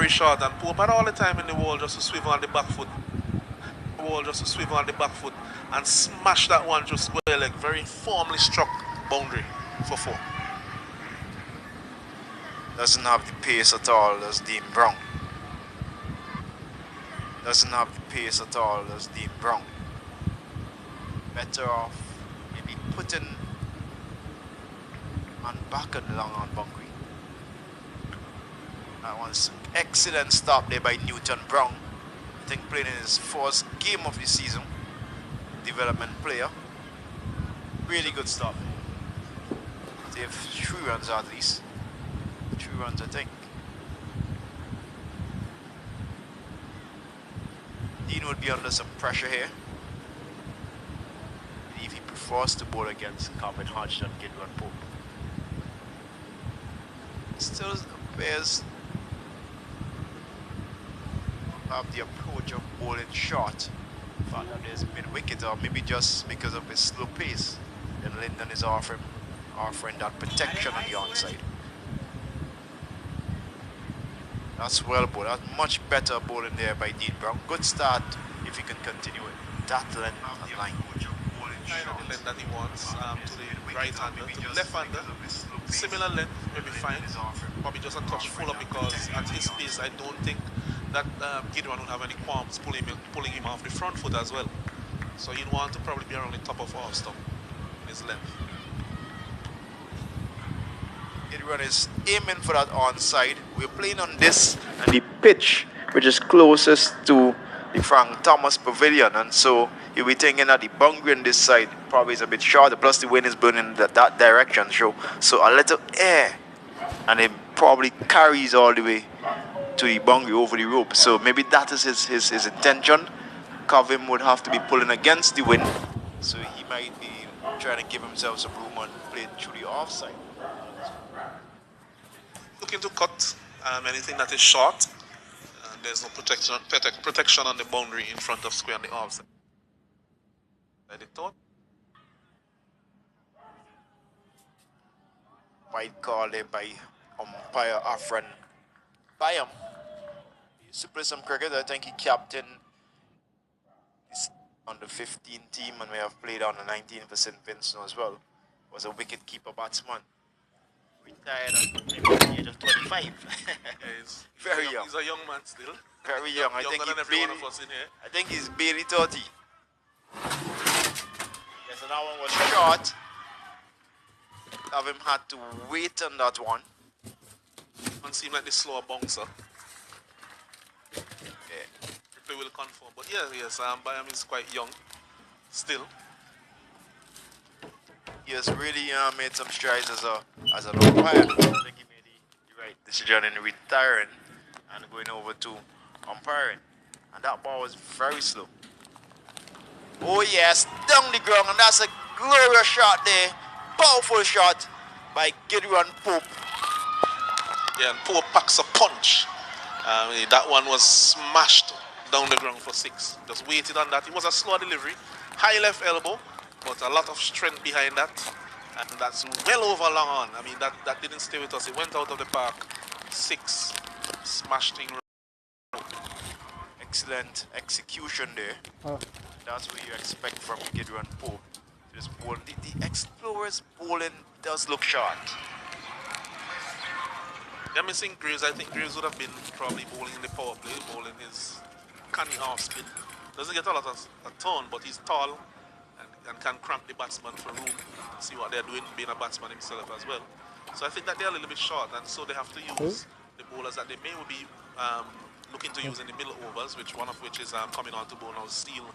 very short, and Pope had all the time in the world just to swivel on the back foot. And smash that one to square leg. Very firmly struck boundary for 4. Doesn't have the pace at all, does Dean Brown. Doesn't have the pace at all, does Dean Brown. Better off maybe putting on back on the long on boundary. That was an excellent stop there by Newton Brown. I think playing in his first game of the season. Development player. Really good stop. They have 3 runs at least. 3 runs, I think. Dean would be under some pressure here. I believe he prefers to bowl against Calvin Hodge than Gideon Pope. Still appears have the approach of bowling short. The fact that there's been wicket, or maybe just because of his slow pace, then Lyndon is offering that protection on the onside. That's well bowled. That's much better bowling there by Dean Brown. Good start if he can continue it. That length and line. Kind of the length that he wants to the right-hander, to the left-hander. Similar length, maybe fine. Probably just a touch fuller because at his pace, I don't think that Gideon would have any qualms pulling him off the front foot as well. So he'd want to probably be around the top of off stump in his length. Gideon is aiming for that onside. We're playing on this and the pitch, which is closest to the Frank Thomas Pavilion, and so you'll be thinking that the boundary on this side probably is a bit shorter, plus the wind is blowing in that direction, so a little air, and it probably carries all the way to the boundary over the rope. So maybe that is his intention. Covim would have to be pulling against the wind, so he might be trying to give himself some room and play through the offside. Looking to cut anything that is short. There's no protection on the boundary in front of square on the offside. Any thought? White call there by umpire Afran Bayam. He used to play some cricket. I think he captained on the 15 team and may have played on the 19 for St. Vincent as well. Was a wicket keeper batsman. Retired at the age of 25. Yeah, he's very young. He's a young man still. Very young. I think than every one of us in here. I think he's barely 30. Yes, so that one was short. Cavim had to wait on that one. One seemed like the slower bouncer. Okay. Replay will confirm. But yes, Bayam is quite young still. He has really made some strides as an umpire. I think he made the right decision in retiring and going over to umpiring. And that ball was very slow. Oh yes, down the ground, and that's a glorious shot there. Powerful shot by Gideon Pope. Yeah, and Pope packs a punch. That one was smashed down the ground for 6. Just waited on that. It was a slow delivery. High left elbow, but a lot of strength behind that. And that's well over long on. I mean, that didn't stay with us. It went out of the park. 6. Smashed in. Excellent execution there. Oh. That's what you expect from Gideon Pope. Just bowl. The Explorers bowling does look short. They're missing Graves. I think Graves would have been probably bowling in the power play, bowling his canny half spin. Doesn't get a lot of a turn, but he's tall and can cramp the batsman for room. See what they're doing, being a batsman himself as well. So I think that they're a little bit short, and so they have to use the bowlers that they may be looking to use in the middle overs, one of which is coming on to bowl now, Steele,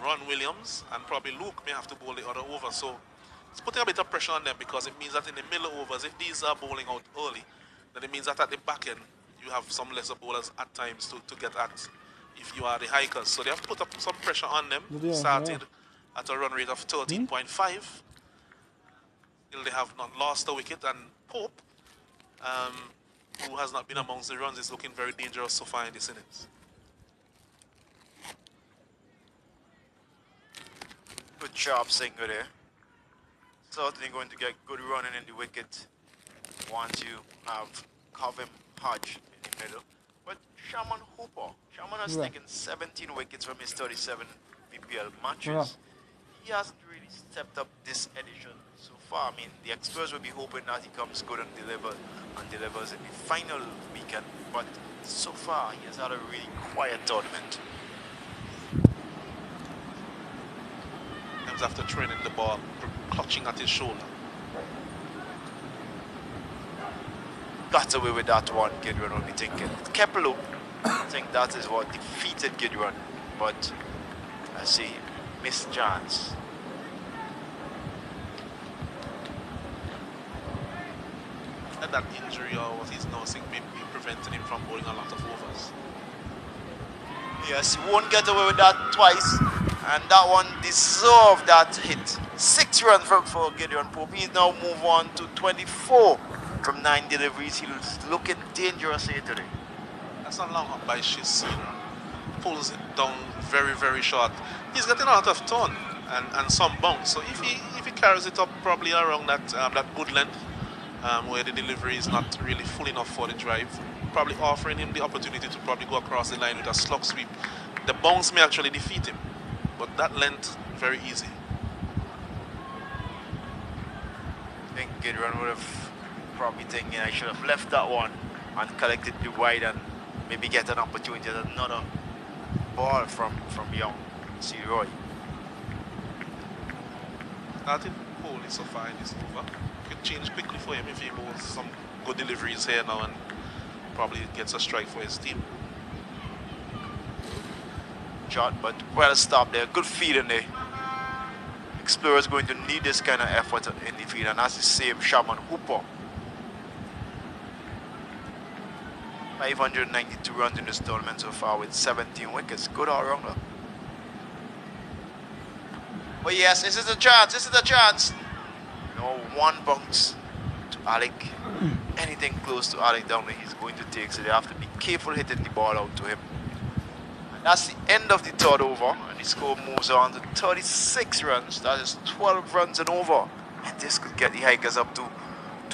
Ron Williams, and probably Luke may have to bowl the other over. So it's putting a bit of pressure on them, because it means that in the middle overs, if these are bowling out early, then it means that at the back end, you have some lesser bowlers at times to get at if you are the hikers. So they have to put up some pressure on them. Started at a run rate of 13.5. Still they have not lost a wicket, and Pope, who has not been amongst the runs, is looking very dangerous so far in this innings. Good sharp sinker there. Certainly going to get good running in the wicket once you have Covim Hodge in the middle. But Shaman Hooper, Shaman has Right. taken 17 wickets from his 37 BPL Right. matches. He hasn't really stepped up this edition so far. I mean, the experts will be hoping that he comes good and delivers in the final weekend. But so far, he has had a really quiet tournament. Times after training the ball, clutching at his shoulder. Got away with that one, Gideon only thinking. Kepler, I think that is what defeated Gideon. But I see, missed chance. And that injury or what he's nursing may be preventing him from bowling a lot of overs. Yes, he won't get away with that twice. And that one deserved that hit. 6 runs for Gideon Pope. He's now moved on to 24 from 9 deliveries. He's looking dangerous here today. That's not long up by Shisira. Pulls it down very, very short. He's getting a lot of turn and some bounce. So if he carries it up probably around that good length, where the delivery is not really full enough for the drive, probably offering him the opportunity to probably go across the line with a slug sweep. The bounce may actually defeat him, but that length, very easy. I think Gideon would have probably thinking I should have left that one and collected the wide and maybe get an opportunity at another ball from young Roy. Started poorly so far in this over. Could change quickly for him if he bowls some good deliveries here now and probably gets a strike for his team. Shot, but well stopped there. Good feed in there. Explorer's going to need this kind of effort in the field, and that's the same Shaman Hooper. 592 runs in this tournament so far with 17 wickets. Good all-rounder. But yes, this is a chance. This is a chance. No, one bounce to Alec. Anything close to Alec down there, he's going to take. So they have to be careful hitting the ball out to him. And that's the end of the third over. And the score moves on to 36 runs. That is 12 runs and over. And this could get the Hikers up to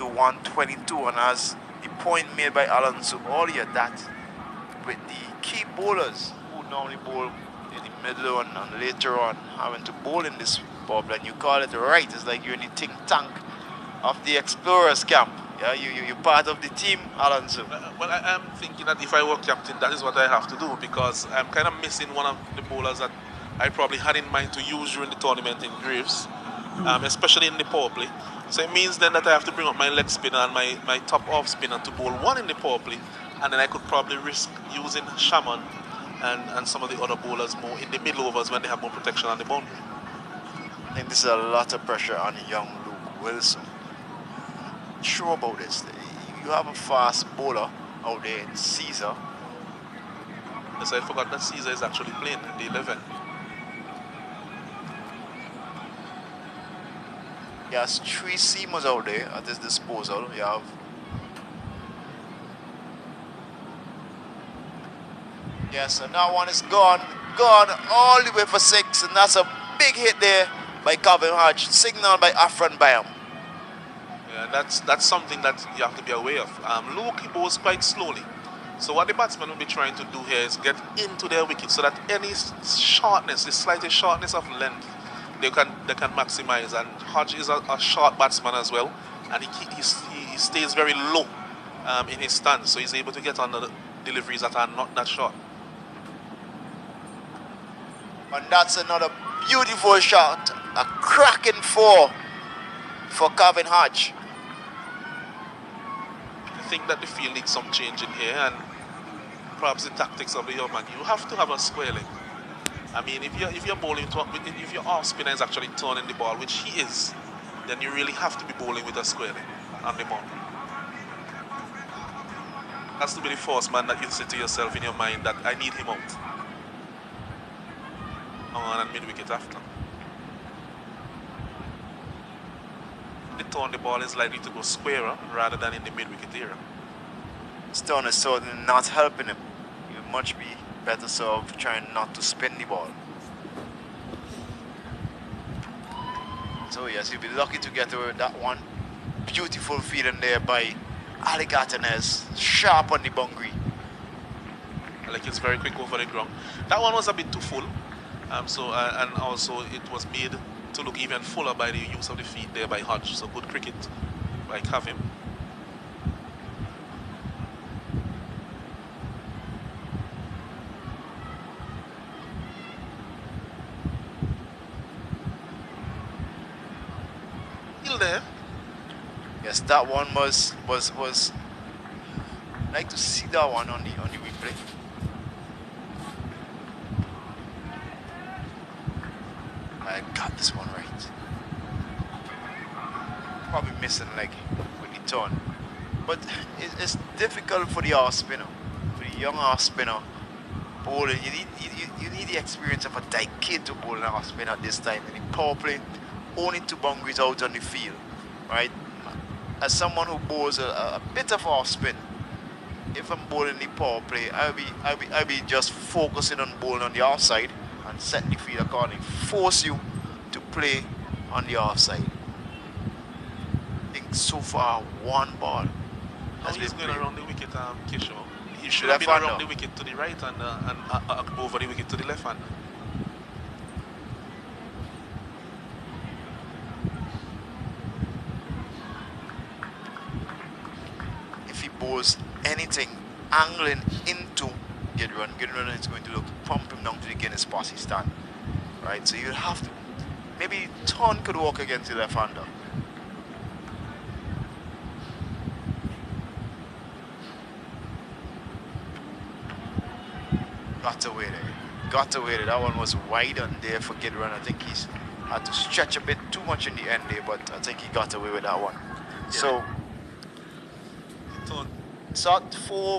122. And as the point made by Alonso earlier, that with the key bowlers who normally bowl in the middle and later on having to bowl in this bubble, and you call it right, it's like you're in the think tank of the Explorers camp. Yeah, you're part of the team, Alonso. Well, I am thinking that if I were captain, that is what I have to do, because I'm kind of missing one of the bowlers that I probably had in mind to use during the tournament in Graves, especially in the power play. So it means then that I have to bring up my leg spinner and my top off spinner to bowl one in the power play, and then I could probably risk using Shaman and some of the other bowlers more in the middle overs when they have more protection on the boundary. I think this is a lot of pressure on young Luke Wilson. Sure about this. You have a fast bowler out there in Caesar. Yes, I forgot that Caesar is actually playing in the 11. He has 3 seamers out there at his disposal. You have yes, and that one is gone all the way for 6, and that's a big hit there by Calvin Hodge, signaled by Afran Bayam. Yeah, that's something that you have to be aware of. Luke, he bowls quite slowly. So what the batsman will be trying to do here is get into their wicket so that any shortness, the slightest shortness of length, they can maximize. And Hodge is a short batsman as well, and he stays very low in his stance, so he's able to get on the deliveries that are not that short. And that's another beautiful shot, a cracking 4 for Calvin Hodge. I think that the field needs some change in here, and perhaps the tactics of the young man. You have to have a square leg. I mean, if you're bowling, if your off spinner is actually turning the ball, which he is, then you really have to be bowling with a square leg on the mound. Has to be the first man that you say to yourself in your mind that I need him out. On and mid-wicket after. The turn the ball is likely to go squarer rather than in the mid-wicket area. Stone is certainly not helping him. He would much be better served trying not to spin the ball. So yes, he'll be lucky to get away with that one. Beautiful feeling there by Alligatorness, sharp on the boundary. Like it's very quick over the ground. That one was a bit too full. And also it was made to look even fuller by the use of the feet there by Hodge. So good cricket by Kavim. Still there. Yes, that one was I'd like to see that one on the replay. I got this one right. Probably missing like with the turn. But it's difficult for the off spinner, for the young off spinner bowling. You need the experience of a decade to bowl an off spin at this time. In the power play, only 2 boundaries out on the field, right? As someone who bowls a bit of off spin, if I'm bowling the power play, I'll be just focusing on bowling on the offside and set the field accordingly. Force you to play on the offside. I think so far 1 ball. Now he's going around the wicket, Kishore. He should Left have been around hander. the wicket to the right and over the wicket to the left hand. If he bowls anything angling into Gideon is going to look pump him down to the Guinness posse stand. Right? So you'll have to maybe turn could work against the left hander. Got away there. Got away there. That one was wide on there for Gideon. I think he's had to stretch a bit too much in the end there, but I think he got away with that one. Yeah. So, Turn. shot 4